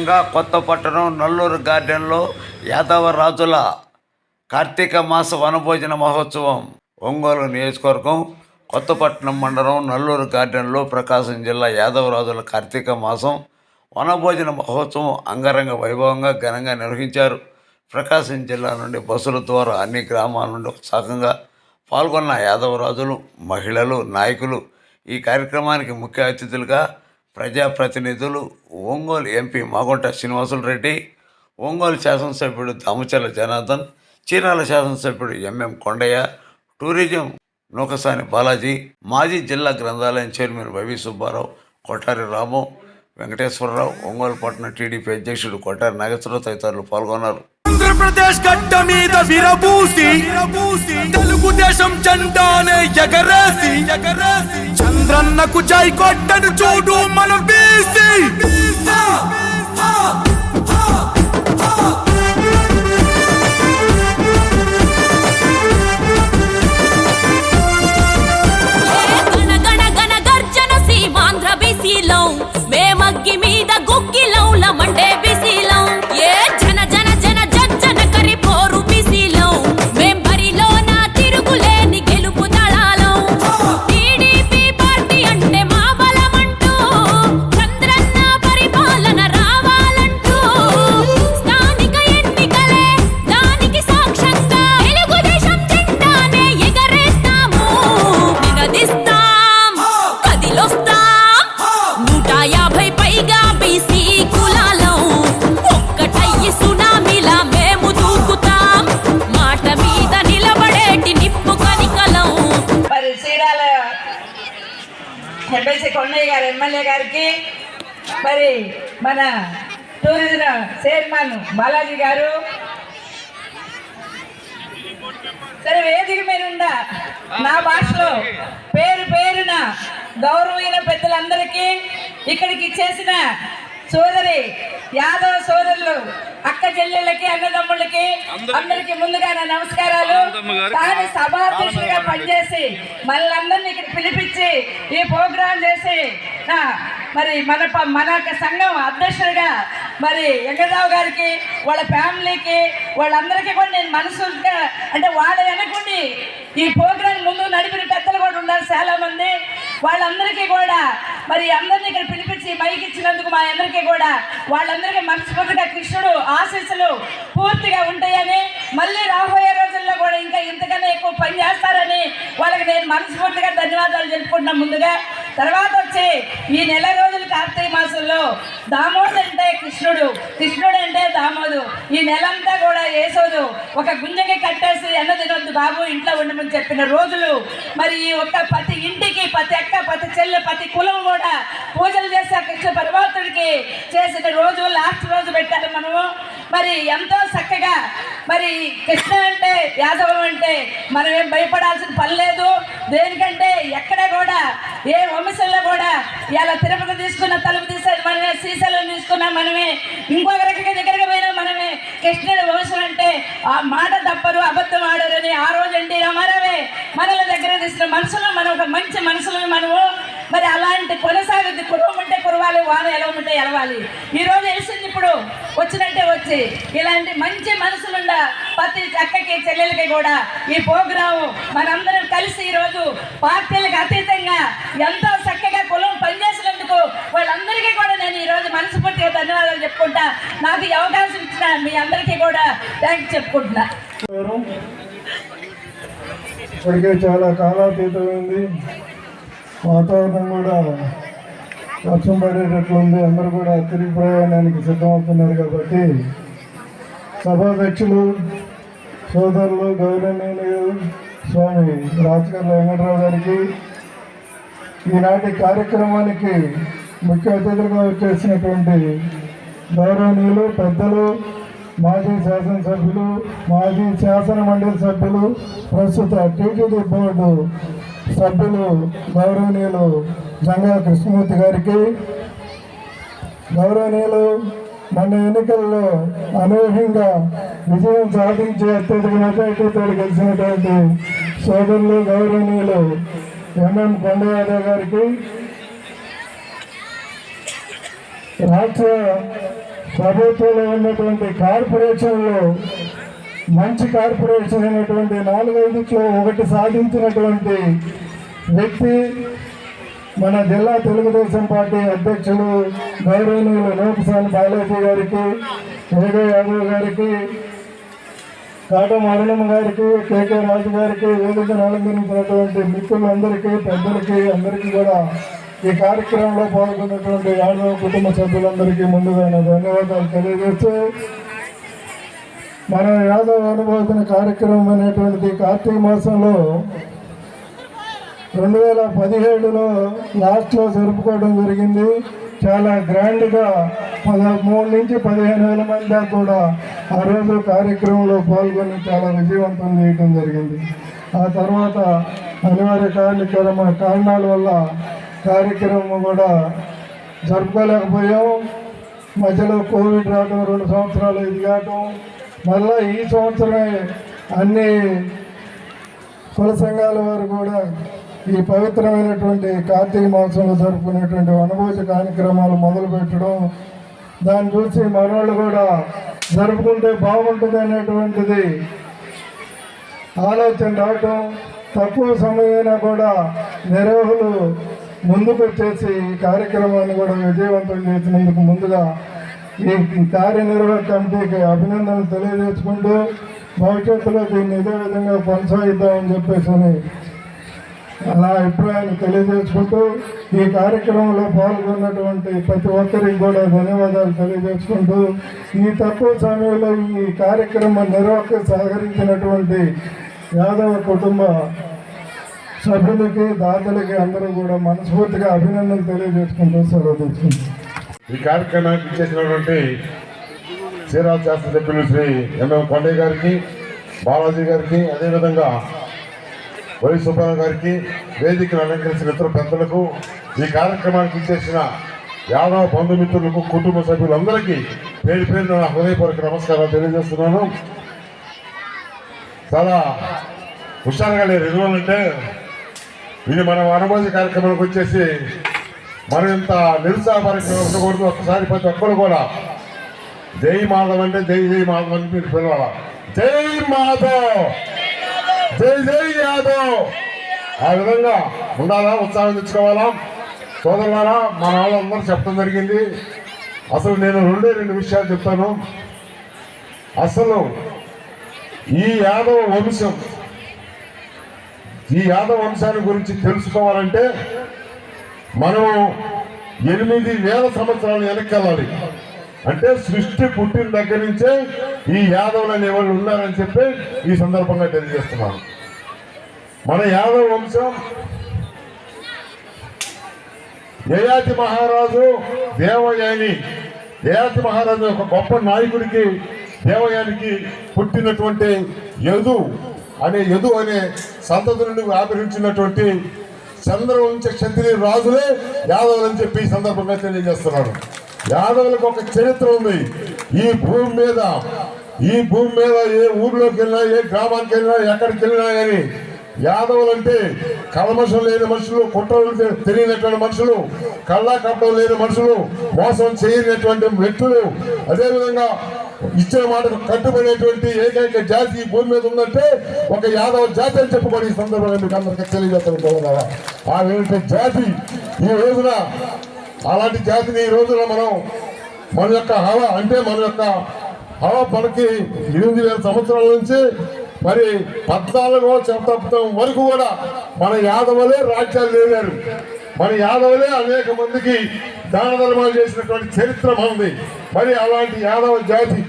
వైభవంగా కొత్తపట్టణం నల్లూరు గార్డెన్లో యాదవ రాజుల కార్తీక మాస వనభోజన మహోత్సవం ఒంగోలు నియోజకవర్గం కొత్తపట్నం మండలం నల్లూరు గార్డెన్లో ప్రకాశం జిల్లా యాదవరాజుల కార్తీక మాసం వనభోజన మహోత్సవం అంగరంగ వైభవంగా ఘనంగా నిర్వహించారు. ప్రకాశం జిల్లా నుండి బస్సుల ద్వారా అన్ని గ్రామాల నుండి ఉత్సాహంగా పాల్గొన్న యాదవరాజులు, మహిళలు, నాయకులు ఈ కార్యక్రమానికి ముఖ్య అతిథులుగా ప్రజాప్రతినిధులు, ఒంగోలు ఎంపీ మాగుంట శ్రీనివాసులు రెడ్డి, ఒంగోలు శాసనసభ్యుడు దామచర్ల జనార్దన్, చీరాల శాసనసభ్యుడు ఎంఎం కొండయ్య, టూరిజం నూకసాని బాలాజీ, మాజీ జిల్లా గ్రంథాలయం చైర్మన్ వైవి సుబ్బారావు, కొట్టారి రాము, వెంకటేశ్వరరావు, ఒంగోలు పట్టణ టీడీపీ అధ్యక్షుడు కొట్టారి నాగేశ్వరరావు తదితరులు పాల్గొన్నారు. ఆంధ్రప్రదేశ్ గడ్డ మీద విరబూసి తెలుగుదేశం జెండానే ఎగరేసి చంద్రన్నకు జై కొట్టను చూడు మన బీసీ. మేమగ్గి మీద గుగ్గిలౌల మండే బిసిలో ఏ జన జన జన జన కరి పోరు బిసిలో మేం బరిలో నా తిరుగులేని గెలుపు దళాలో టీడీపీ పార్టీ అంటే మా బలమంటూ చంద్రన్న పరిపాలన రావాలంటూ స్థానిక ఎన్నికలే దానికి సాక్ష్యంగా తెలుగుదేశం జెండానే ఎగరేస్తాము, నినదిస్తాం, కదిలొస్తాం. 150 పైగా బీసీ కులాలం ఒక్కటయ్యి సునామీలా మేము దూకుతాం, మాట మీద నిలబడేటి నిప్పు కనికలం. మరి చీరాల ఎమ్మెల్సీ కొండయ్య గారు ఎమ్మెల్యే గారికి, మరి మన టూరిజం చైర్మన్ బాలాజీ గారు, సరే వేదిక మీద ఉందా నా భాషలో పేరు పేరున గౌరవమైన పెద్దలందరికీ, ఇక్కడికి ఇచ్చేసిన సోదరి యాదవ సోదరులు, అక్క చెల్లెళ్ళకి, అన్నదమ్ముళ్ళకి అందరికి ముందుగా నా నమస్కారాలు. తాను సభాధ్యక్షుడిగా పనిచేసి మనందరినీ ఇక్కడ పిలిపించి ఈ ప్రోగ్రాం చేసి మరి మన సంఘం అధ్యక్షుడిగా మరి వెంకటరావు గారికి, వాళ్ళ ఫ్యామిలీకి, వాళ్ళందరికీ కూడా నేను మనసుగా అంటే వాళ్ళ వెనకుండి ఈ ప్రోగ్రాం ముందు నడిపిన పెద్దలు కూడా ఉన్నారు చాలా మంది. వాళ్ళందరికీ కూడా మరి అందరినీ ఇక్కడ పిలిపించి మైకి ఇచ్చినందుకు మా అందరికీ కూడా వాళ్ళందరికీ మనస్ఫూర్తిగా కృష్ణుడు ఆశీస్సులు పూర్తిగా ఉంటాయని, మళ్ళీ రాబోయే రోజుల్లో కూడా ఇంకా ఇంతకన్నా ఎక్కువ పని చేస్తారని వాళ్ళకి నేను మనస్ఫూర్తిగా ధన్యవాదాలు చెప్పుకుంటున్నాం ముందుగా. తర్వాత వచ్చి ఈ నెల రోజులు కార్తీక మాసంలో దామోదు అంటే కృష్ణుడు, కృష్ణుడు అంటే దామోదు. ఈ నెలంతా కూడా ఏసోదు ఒక గుంజకి కట్టేసి ఎన్న తినొద్దు బాబు, ఇంట్లో ఉండమని చెప్పిన రోజులు. మరి ఈ ఒక్క ప్రతి ఇంటికి, ప్రతి అక్క, ప్రతి చెల్లె, ప్రతి కులం కూడా పూజలు చేసే కృష్ణ పరమాత్ముడికి చేసిన రోజు లాస్ట్ రోజు పెట్టాలి మనము. మరి ఎంతో చక్కగా మరి కృష్ణ అంటే యాదవులు అంటే మనం ఏం భయపడాల్సిన పని లేదు. దేనికంటే ఎక్కడ కూడా ఏ వంశంలో కూడా ఇలా తిరుపతి తీసుకున్న తలుపు తీసేది మనమే, శ్రీశైలం తీసుకున్నా మనమే, ఇంకొకరికి దగ్గరగా పోయినా మనమే. కృష్ణుడి వంశం అంటే ఆ మాట తప్పరు, అబద్ధం ఆడరని ఆ రోజు అంటే మనమే మనల దగ్గర తీసిన మనసులో మనం ఒక మంచి మనసులో మనము. మరి అలాంటి కొనసాగుద్ది, కురవమంటే కురవాలి, వాన ఎలవమంటే ఎలవాలి. ఈరోజు తెలిసింది, ఇప్పుడు వచ్చినట్టే వచ్చి ఇలాంటి మంచి మనసులుండ ప్రతి అక్కకి చెల్లెలకి కూడా ఈ ప్రోగ్రాం మనందరం కలిసి ఈరోజు పార్టీలకు అతీతంగా ఎంతో చక్కగా కులం పనిచేసినందుకు వాళ్ళందరికీ కూడా నేను ఈరోజు మనస్ఫూర్తిగా ధన్యవాదాలు చెప్పుకుంటా. నాకు ఈ అవకాశం ఇచ్చిన మీ అందరికీ కూడా థ్యాంక్స్ చెప్పుకుంటున్నా. ఇప్పటికే చాలా కాలాతీతమైంది, వాతావరణం కూడా వర్షం పడేటట్లుంది, అందరూ కూడా తిరిగి ప్రయాణానికి సిద్ధమవుతున్నారు. కాబట్టి సభాధ్యక్షులు సోదరులు గౌరవనీయులు స్వామి రాజకర్ల వెంకటరావు గారికి, ఈనాటి కార్యక్రమానికి ముఖ్య అతిథులుగా వచ్చేసినటువంటి గౌరవనీయులు పెద్దలు, మాజీ శాసనసభ్యులు, మాజీ శాసన మండలి సభ్యులు, ప్రస్తుత టీటీడీ బోర్డు సభ్యులు గౌరవనీయులు జంగా కృష్ణమూర్తి గారికి, గౌరవనీయులు మన ఎన్నికల్లో అనూహ్యంగా విజయం సాధించి అత్యధిక మెజార్టీతో గెలిచినటువంటి సోదరులు గౌరవనీయులు ఎంఎం కొండయ్య గారికి, రాష్ట్ర ప్రభుత్వంలో ఉన్నటువంటి కార్పొరేషన్లో మంచి కార్పొరేషన్ అయినటువంటి 4-5లో ఒకటి సాధించినటువంటి వ్యక్తి మన జిల్లా తెలుగుదేశం పార్టీ అధ్యక్షులు గౌరవనీయులు లోకసాని బాలాజీ గారికి, వేగ యాదవ్ గారికి, కాటం అరుణమ్మ గారికి, కేకే రాజు గారికి, వేదికను అలంకరించినటువంటి మిత్రులందరికీ, పెద్దలకి అందరికీ కూడా ఈ కార్యక్రమంలో పాల్గొన్నటువంటి యాదవ కుటుంబ సభ్యులందరికీ ముందుగా నా ధన్యవాదాలు తెలియజేస్తూ, మన యాదవ అనుభూతిన కార్యక్రమం అనేటువంటిది కార్తీక మాసంలో 2017లో లాస్ట్లో జరుపుకోవడం జరిగింది. చాలా గ్రాండ్గా 13 నుంచి 15,000 మంది దాకా కూడా ఆ రోజు కార్యక్రమంలో పాల్గొని చాలా విజయవంతం చేయడం జరిగింది. ఆ తర్వాత అనివార్య కారణాల వల్ల కార్యక్రమం కూడా జరుపుకోలేకపోయాం. మధ్యలో కోవిడ్ రావడం, 2 సంవత్సరాలు ఇది కావటం, మళ్ళీ ఈ సంవత్సరమే అన్ని కుల సంఘాల వారు కూడా ఈ పవిత్రమైనటువంటి కార్తీక మాసంలో జరుపుకునేటువంటి వనభోజ కార్యక్రమాలు మొదలుపెట్టడం, దాన్ని చూసి మనవాళ్ళు కూడా జరుపుకుంటే బాగుంటుంది అనేటువంటిది ఆలోచన రావటం, తక్కువ సమయమైనా కూడా నిర్వాహకులు ముందుకు వచ్చేసి ఈ కార్యక్రమాన్ని కూడా విజయవంతం చేసినందుకు ముందుగా ఈ కార్యనిర్వాహక కమిటీకి అభినందనలు తెలియజేసుకుంటూ, భవిష్యత్తులో దీన్ని ఇదే విధంగా కొనసాగిద్దామని చెప్పేసి నా అభిప్రాయాన్ని తెలియజేసుకుంటూ, ఈ కార్యక్రమంలో పాల్గొన్నటువంటి ప్రతి ఒక్కరికి కూడా ధన్యవాదాలు తెలియజేసుకుంటూ, ఈ తక్కువ సమయంలో ఈ కార్యక్రమ నిర్వహణ సహకరించినటువంటి యాదవ కుటుంబ సభ్యులకి, దాతలకి అందరూ కూడా మనస్ఫూర్తిగా అభినందనలు తెలియజేసుకుంటూ సెలవు తీసుకుంటాం. ఈ కార్యక్రమానికి ఇచ్చేసినటువంటి శ్రీరాజ్ శాస్త్రసభ్యులు శ్రీ ఎంఎం కొండయ్య గారికి, బాలాజీ గారికి, అదేవిధంగా వై సుబ్బారావు గారికి, వేదికను అలంకరించిన ఇతర పెద్దలకు, ఈ కార్యక్రమానికి ఇచ్చేసిన యాదవ బంధుమిత్రులకు, కుటుంబ సభ్యులందరికీ పేరు పేరున హృదయపూర్వక నమస్కారాలు తెలియజేస్తున్నాను. చాలా హుషారుగా లేరు. ఎందుకంటే ఇది మన వనభోజ కార్యక్రమానికి వచ్చేసి మనం ఇంత నిరుత్సాహపరిచయం ఉండకూడదు. ఒక్కసారి ప్రతి ఒక్కరు కూడా జై మాధవ్ అంటే జై జై మాధవ్ అని మీరు పిలవాల. జై మాధవ్, జై జై యాదవ్, ఆ విధంగా ఉండాలా, ఉత్సాహం తెచ్చుకోవాలా. సోదరులారా, మన వాళ్ళందరూ చెప్పడం జరిగింది. అసలు నేను 2 విషయాలు చెప్తాను. అసలు ఈ యాదవ వంశాన్ని గురించి తెలుసుకోవాలంటే మనం 8,000 సంవత్సరాలు వెనక్కి వెళ్ళాలి. అంటే సృష్టి పుట్టిన దగ్గర నుంచే ఈ యాదవులు అనే వాళ్ళు ఉన్నారని చెప్పి ఈ సందర్భంగా తెలియజేస్తున్నాను. మన యాదవ వంశం యయాతి మహారాజు యయాతి మహారాజు ఒక గొప్ప నాయకుడికి, దేవయానికి పుట్టినటువంటి యదు అనే సంతతి నుండి ఆవిర్భించినటువంటి చంద్రవంశ క్షత్రియ రాజులే యాదవులు అని చెప్పి ఈ సందర్భంగా తెలియజేస్తున్నాను. యాదవులకు ఒక చరిత్ర ఉంది. ఈ భూమి మీద ఏ ఊర్లోకి వెళ్ళినా, ఏ గ్రామానికి వెళ్ళినా, ఎక్కడికి వెళ్ళినా కానీ యాదవులు అంటే కల్మషం లేని మనుషులు, కుట్రలు తెలియనటువంటి మనుషులు, కళ్ళా కప్పడం లేని మనుషులు, మోసం చేయనటువంటి వ్యక్తులు, అదేవిధంగా ఇచ్చిన మాటకు కట్టుబడేటువంటి ఏకైక జాతి ఈ భూమి మీద ఉందంటే ఒక యాదవ జాతి అని చెప్పుకొని ఈ సందర్భంగా మీకు అందరికీ తెలియజేస్తాను. ఆ జాతి ఈ రోజున, అలాంటి జాతిని ఈ రోజున మన యొక్క హవా మనకి 8,000 సంవత్సరాల నుంచి మరి 14వ శతాబ్దం వరకు కూడా మన యాదవులే రాజ్యాలు లేదారు. మన యాదవులే అనేక మందికి దాన ధర్మాలు చేసినటువంటి చరిత్ర మనది. మరి అలాంటి యాదవ జాతి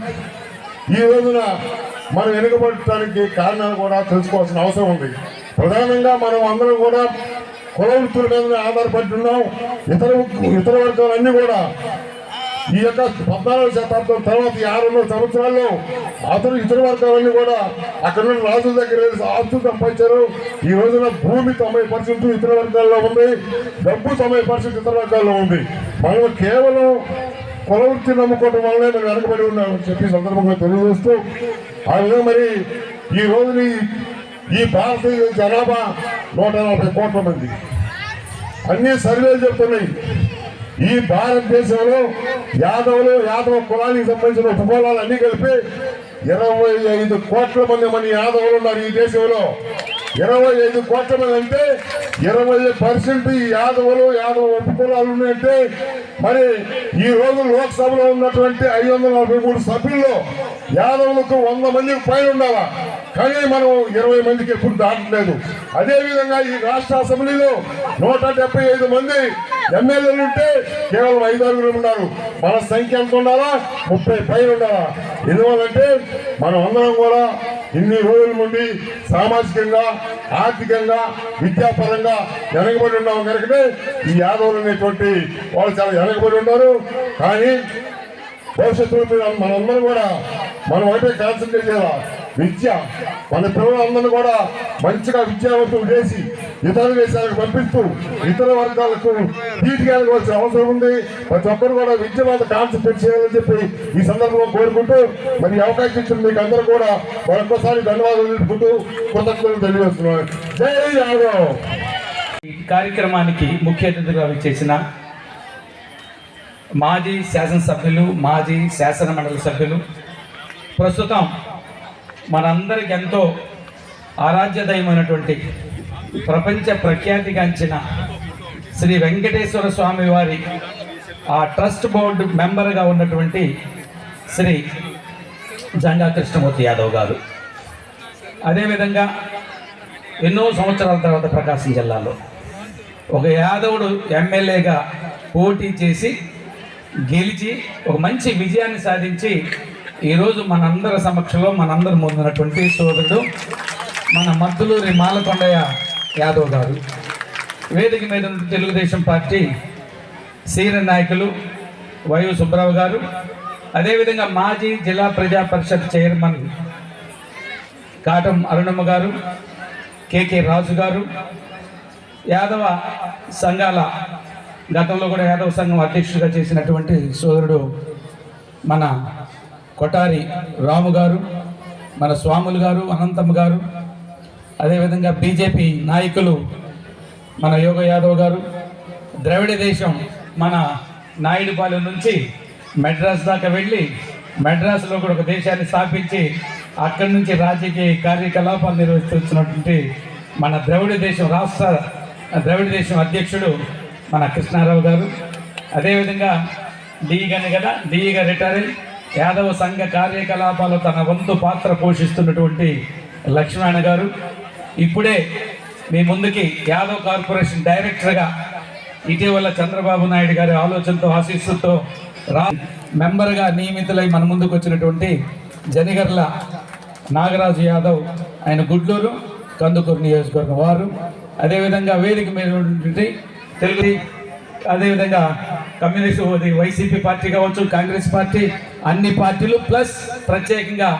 ఈ రోజున మనం వెనుకబడటానికి కారణాలు కూడా తెలుసుకోవాల్సిన అవసరం ఉంది. ప్రధానంగా మనం అందరం కూడా కుల వృత్తుల మీద ఆధారపడి ఉన్నాం. ఇతర వర్గాలన్నీ కూడా ఈ యొక్క 14వ శతాబ్దం తర్వాత 600 సంవత్సరాల్లో ఇతర వర్గాలన్నీ కూడా అక్కడ నుండి రాజుల దగ్గర ఆస్తులు సంపాదించారు. ఈ రోజున భూమి 90% ఇతర వర్గాల్లో ఉంది, డబ్బు 90% ఇతర వర్గాల్లో ఉంది. మనం కేవలం కుల వృత్తి నమ్ముకోవడం వల్లనే మనం వెనకబడి ఉన్నామని చెప్పి సందర్భంగా తెలియజేస్తూ, ఆ విధంగా మరి ఈ రోజుని ఈ భారతీయ జనాభా 140 కోట్ల మంది. అన్ని సర్వేలు చెప్తున్నాయి ఈ భారతదేశంలో యాదవ కులానికి సంబంధించిన ఉపకులాలు అన్ని కలిపి 25 కోట్ల మంది మన యాదవులు ఉన్నారు ఈ దేశంలో. 25 కోట్ల మంది అంటే 20% ఈ యాదవ ఉపకులాలు ఉన్నాయంటే మరి ఈ రోజు లోక్సభలో ఉన్నటువంటి 543 సభ్యుల్లో యాదవులకు 100 మందికి పైన ఉండాలా, కానీ మనం 20 మందికి ఎప్పుడు దాటలేదు. అదేవిధంగా ఈ రాష్ట్ర అసెంబ్లీలో 175 మంది ఎమ్మెల్యేలు ఉంటే కేవలం 5 ఉన్నారు. మన సంఖ్య ఎంత ఉండాలా? 30 పైన ఉండాలా. ఎందువల్లంటే మనం అందరం కూడా ఇన్ని రోజుల నుండి సామాజికంగా, ఆర్థికంగా, విద్యాపరంగా వెనకబడి ఉన్నాం కనుకనే ఈ యాదవులు అనేటువంటి వాళ్ళు చాలా వెనకబడి ఉన్నారు. కానీ భవిష్యత్తులో మనందరం కూడా మనం ఒకటే కాన్సన్ట్రేట్ చేయాలి, విద్య. మన పిల్లలందరినీ కూడా మంచిగా విద్యావంతులు చేసి ఇతర దేశాలకు పంపిస్తూ ఇతర వర్గాలకు తీర్చికెళ్ళవలసిన అవసరం ఉంది. ప్రతి ఒక్కరు కూడా విద్య మీద కాన్సన్ట్రేట్ చేయాలని చెప్పి ఈ సందర్భంలో కోరుకుంటూ మరి అవకాశం ఇచ్చిన మీకు అందరూ కూడా మరొకసారి ధన్యవాదాలు తెలుపుకుంటూ కృతజ్ఞతలు తెలియజేస్తున్నాను. జై యాదవ్. ఈ కార్యక్రమానికి ముఖ్య అతిథిగా విచ్చేసిన మాజీ శాసనసభ్యులు, మాజీ శాసన మండలి సభ్యులు, ప్రస్తుతం మనందరికి ఎంతో ఆరాధ్యదయమైనటువంటి ప్రపంచ ప్రఖ్యాతిగాంచిన శ్రీ వెంకటేశ్వర స్వామి వారి ఆ ట్రస్ట్ బోర్డు మెంబర్గా ఉన్నటువంటి శ్రీ జంగా కృష్ణమూర్తి యాదవ్ గారు, అదేవిధంగా ఎన్నో సంవత్సరాల తర్వాత ప్రకాశం జిల్లాలో ఒక యాదవుడు ఎమ్మెల్యేగా పోటీ చేసి గెలిచి ఒక మంచి విజయాన్ని సాధించి ఈరోజు మనందరి సమక్షంలో మనందరి ముందున్నటువంటి సోదరుడు మన మద్దులూరి మాలకొండయ్య యాదవ్ గారు, వేదిక మీద ఉన్న తెలుగుదేశం పార్టీ సీనియర్ నాయకులు వైవి సుబ్బారావు గారు, అదేవిధంగా మాజీ జిల్లా ప్రజా పరిషత్ చైర్మన్ కాటం అరుణమ్మ గారు, కేకే రాజు గారు, యాదవ సంఘాల గతంలో కూడా యాదవ సంఘం అధ్యక్షుడిగా చేసినటువంటి సోదరుడు మన కొటారి రాము గారు, మన స్వాములు గారు, అనంతమ్మ గారు, అదేవిధంగా బీజేపీ నాయకులు మన యోగ యాదవ్ గారు, ద్రవిడ దేశం మన నాయుడుపాలెం నుంచి మెడ్రాస్ దాకా వెళ్ళి మెడ్రాస్లో కూడా ఒక దేశాన్ని స్థాపించి అక్కడి నుంచి రాజకీయ కార్యకలాపాలు నిర్వహిస్తున్నటువంటి మన ద్రవిడ దేశం అధ్యక్షుడు మన కృష్ణారావు గారు, అదేవిధంగా డిఈగా రిటైర్ అయి యాదవ సంఘ కార్యకలాపాలు తన వంతు పాత్ర పోషిస్తున్నటువంటి లక్ష్మణ గారు, ఇప్పుడే మీ ముందుకి యాదవ్ కార్పొరేషన్ డైరెక్టర్గా ఇటీవల చంద్రబాబు నాయుడు గారి ఆలోచనతో ఆశీస్సుతో మెంబర్గా నియమితులై మన ముందుకు వచ్చినటువంటి జనిగర్ల నాగరాజు యాదవ్, ఆయన గుడ్లూరు కందుకూరు నియోజకవర్గం వారు, అదేవిధంగా వేదిక మీద ఉన్నటువంటి తెలుగు, అదేవిధంగా కమ్యూనిస్ట్ వైసీపీ పార్టీ కావచ్చు, కాంగ్రెస్ పార్టీ, అన్ని పార్టీలు ప్లస్ ప్రత్యేకంగా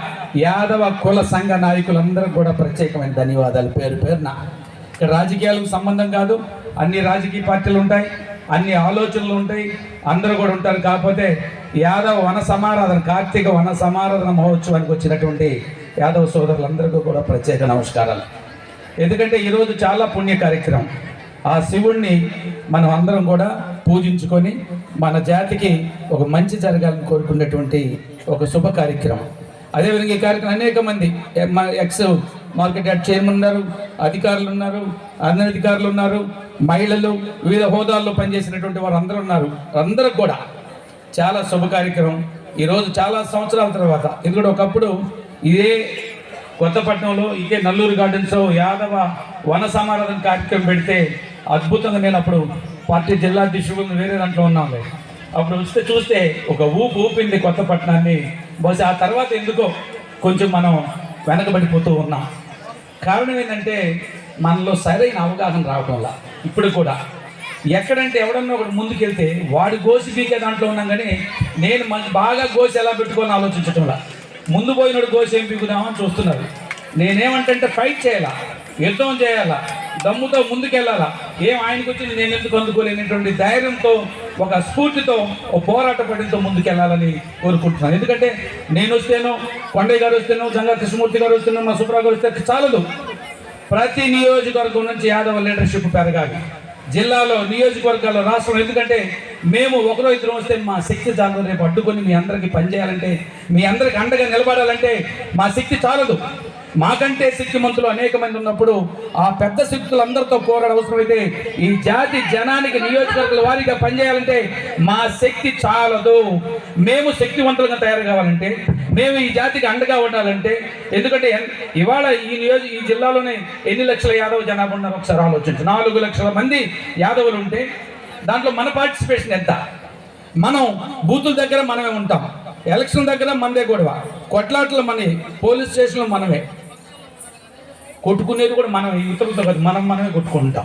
యాదవ కుల సంఘ నాయకులందరూ కూడా ప్రత్యేకమైన ధన్యవాదాలు పేరు పేరున. ఇక్కడ రాజకీయాలకు సంబంధం కాదు, అన్ని రాజకీయ పార్టీలు ఉంటాయి, అన్ని ఆలోచనలు ఉంటాయి, అందరూ కూడా ఉంటారు. కాకపోతే యాదవ వన సమారాధన, కార్తీక వన సమారాధన మహోత్సవానికి వచ్చినటువంటి యాదవ సోదరులందరికీ కూడా ప్రత్యేక నమస్కారాలు. ఎందుకంటే ఈరోజు చాలా పుణ్య కార్యక్రమం. ఆ శివుణ్ణి మనం అందరం కూడా పూజించుకొని మన జాతికి ఒక మంచి జరగాలని కోరుకునేటువంటి ఒక శుభ కార్యక్రమం. అదేవిధంగా ఈ కార్యక్రమం అనేక మంది ఎక్స్ మార్కెట్ యార్డ్ చైర్మన్ ఉన్నారు, అధికారులు ఉన్నారు, అనధికారులు ఉన్నారు, మహిళలు, వివిధ హోదాల్లో పనిచేసినటువంటి వారు అందరూ ఉన్నారు. అందరూ కూడా చాలా శుభ కార్యక్రమం. ఈరోజు చాలా సంవత్సరాల తర్వాత, ఎందుకంటే ఒకప్పుడు ఇదే కొత్తపట్నంలో ఇదే నల్లూరు గార్డెన్స్ యాదవ వన సమారాధన కార్యక్రమం పెడితే అద్భుతంగా, నేను అప్పుడు పార్టీ జిల్లా అధ్యక్షుడు వేరే దాంట్లో ఉన్నాను, అప్పుడు వస్తే చూస్తే ఒక ఊపింది కొత్తపట్నాన్ని. బహుశా ఆ తర్వాత ఎందుకో కొంచెం మనం వెనకబడిపోతూ ఉన్నాం. కారణం ఏంటంటే మనలో సరైన అవగాహన రావడం వల్ల. ఇప్పుడు కూడా ఎక్కడంటే ఎవడన్నా ఒకటి ముందుకెళ్తే వాడి గోసి పీకే దాంట్లో ఉన్నాం, కానీ నేను బాగా గోసి ఎలా పెట్టుకోవాలని ఆలోచించటంలా, ముందు పోయినోడు గోసి ఏం పీకుదామని చూస్తున్నారు. నేనేమంటే ఫైట్ చేయాలా, యుద్ధం చేయాలా, దమ్ముతో ముందుకెళ్ళాలా, ఏం ఆయనకు వచ్చింది నేను ఎందుకు అందుకోలేనటువంటి ధైర్యంతో, ఒక స్ఫూర్తితో, ఒక పోరాట పడితో ముందుకెళ్ళాలని కోరుకుంటున్నాను. ఎందుకంటే నేను వస్తేనో, కొండయ్య గారు వస్తేనో, జంగా కృష్ణమూర్తి గారు వస్తేనో, మా సుబ్రావు గారు వస్తే చాలదు. ప్రతి నియోజకవర్గం నుంచి యాదవ లీడర్షిప్ పెరగాలి. జిల్లాలో, నియోజకవర్గాల్లో, రాష్ట్రం. ఎందుకంటే మేము ఒకరో ఇద్దరు వస్తే మా శక్తి చాలదు. రేపు అడ్డుకొని మీ అందరికీ పనిచేయాలంటే, మీ అందరికి అండగా నిలబడాలంటే మా శక్తి చాలదు. మాకంటే శక్తిమంతులు అనేక మంది ఉన్నప్పుడు ఆ పెద్ద శక్తులందరితో పోరాడ అవసరమైతే ఈ జాతి జనానికి నియోజకవర్గాల వారీగా పనిచేయాలంటే మా శక్తి చాలదు. మేము శక్తివంతులుగా తయారు కావాలంటే, మేము ఈ జాతికి అండగా ఉండాలంటే, ఎందుకంటే ఇవాళ ఈ జిల్లాలోనే ఎన్ని లక్షల యాదవ జనాభా ఉన్నారు ఒకసారి ఆలోచించు. 4 లక్షల మంది యాదవులు ఉంటే దాంట్లో మన పార్టిసిపేషన్ ఎంత? మనం బూతుల దగ్గర మనమే ఉంటాం, ఎలక్షన్ దగ్గర మనదే గొడవ, కొట్లాటలు మనవి, పోలీస్ స్టేషన్లో మనమే, కొట్టుకునేది కూడా మనం, ఇతరులతో కాదు, మనమే కొట్టుకుంటాం.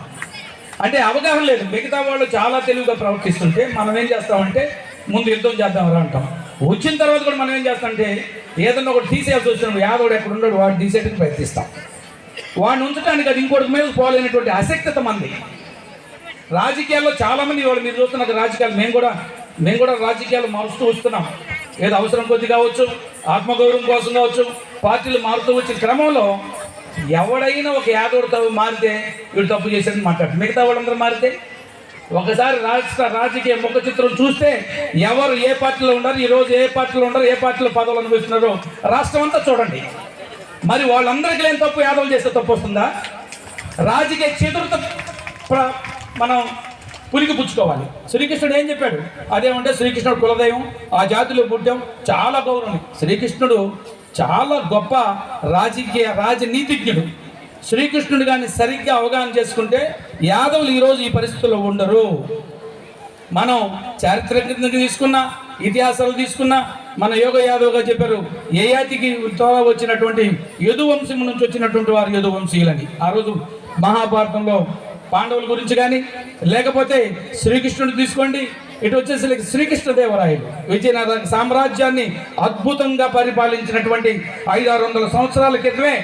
అంటే అవగాహన లేదు. మిగతా వాళ్ళు చాలా తెలివిగా ప్రవర్తిస్తుంటే మనం ఏం చేస్తామంటే ముందు యుద్ధం చేద్దామరా అంటాం. వచ్చిన తర్వాత కూడా మనం ఏం చేస్తామంటే ఏదన్నా ఒకటి తీసేయాల్సి వచ్చినప్పుడు యాదవుడు ఎక్కడ ఉన్నాడు వాడిని తీసేయడానికి ప్రయత్నిస్తాం. వాడిని ఉంచడానికి అది ఇంకోటి మీద పోలేనటువంటి ఆసక్తత మంది. రాజకీయాల్లో చాలామంది వాళ్ళు మీరు చూస్తున్నారు రాజకీయాలు, మేము కూడా రాజకీయాలు మారుస్తూ వస్తున్నాం. ఏదో అవసరం కొద్ది కావచ్చు, ఆత్మగౌరవం కోసం కావచ్చు, పార్టీలు మారుతూ వచ్చిన క్రమంలో ఎవడైనా ఒక యాదవుడు మారితే వీడు తప్పు చేశాడని మాట్లాడు. మిగతా వాళ్ళందరూ మారితే ఒకసారి రాజకీయ ముఖ చిత్రం చూస్తే ఎవరు ఏ పార్టీలో ఉన్నారు, ఈరోజు ఏ పార్టీలో ఉన్నారు, ఏ పార్టీలో పదవులు అనుభవిస్తున్నారో రాష్ట్రం అంతా చూడండి. మరి వాళ్ళందరికీ లేని తప్పు యాదవులు చేస్తే తప్పు వస్తుందా? రాజకీయ చతురత మనం పులికి పుచ్చుకోవాలి. శ్రీకృష్ణుడు ఏం చెప్పాడు? అదేమంటే శ్రీకృష్ణుడు కులదైవం, ఆ జాతిలో పుట్టాం, చాలా గౌరవం. శ్రీకృష్ణుడు చాలా గొప్ప రాజనీతిజ్ఞుడు. శ్రీకృష్ణుడు కానీ సరిగ్గా అవగాహన చేసుకుంటే యాదవులు ఈరోజు ఈ పరిస్థితుల్లో ఉండరు. మనం చారిత్రక తీసుకున్నా, ఇతిహాసాలు తీసుకున్నా, మన యోగ యాదవ్గా చెప్పారు యయాతికి త్వర వచ్చినటువంటి యదువంశం నుంచి వచ్చినటువంటి వారు యదువంశీయులని. ఆ రోజు మహాభారతంలో పాండవుల గురించి కానీ, లేకపోతే శ్రీకృష్ణుడు తీసుకోండి, ఇటు వచ్చేసి శ్రీకృష్ణదేవరాయలు విజయనగర సామ్రాజ్యాన్ని అద్భుతంగా పరిపాలించినటువంటి 500-600 సంవత్సరాల క్రితమే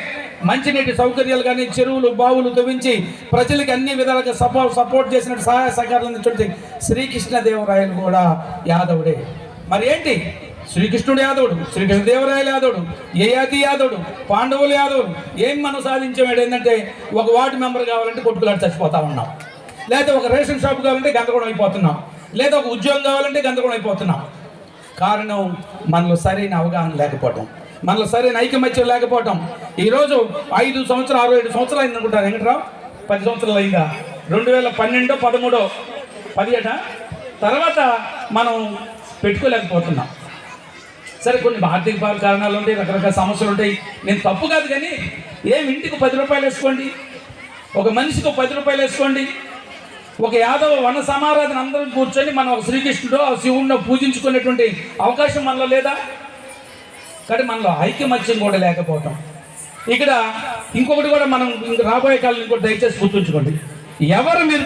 మంచినీటి సౌకర్యాలు కానీ, చెరువులు బావులు తవ్వించి ప్రజలకి అన్ని విధాలుగా సపోర్ట్ చేసినట్టు సహాయ సహకారాలు అందించినటువంటి శ్రీకృష్ణదేవరాయలు కూడా యాదవుడే. మరి ఏంటి? శ్రీకృష్ణుడు యాదవుడు, శ్రీకృష్ణదేవరాయలు యాదవుడు, యయాతి యాదవుడు, పాండవులు యాదవుడు. ఏం మనం సాధించాడు ఏంటంటే ఒక వార్డు మెంబర్ కావాలంటే కొట్టుకులాడి చచ్చిపోతా ఉన్నాం, లేదా ఒక రేషన్ షాప్ కావాలంటే గందరగోళం అయిపోతున్నాం, లేదా ఒక ఉద్యోగం కావాలంటే గందరగోళం అయిపోతున్నాం. కారణం మనలో సరైన అవగాహన లేకపోవటం, మనలో సరైన ఐకమత్యం లేకపోవటం. ఈరోజు 5 సంవత్సరాలు 6-7 సంవత్సరాలు అయింది అనుకుంటారు వెంకట్రావు, 10 సంవత్సరాలు అయిందా? 2012, 13, 17 తర్వాత మనం పెట్టుకోలేకపోతున్నాం. సరే, కొన్ని ఆర్థిక కారణాలు ఉంటాయి, రకరకాల సమస్యలు ఉంటాయి. నేను తప్పు కాదు, కానీ ఇంటికి 10 రూపాయలు వేసుకోండి, ఒక మనిషికి 10 రూపాయలు వేసుకోండి, ఒక యాదవ వన సమారాధన అందరం కూర్చొని మనం ఒక శ్రీకృష్ణుడు ఆ శివుడిని పూజించుకునేటువంటి అవకాశం మనలో లేదా? కానీ మనలో ఐక్యమత్యం కూడా లేకపోవటం. ఇక్కడ ఇంకొకటి కూడా మనం రాబోయే కాలం ఇంకోటి దయచేసి గుర్తుంచుకోండి. ఎవరు మీరు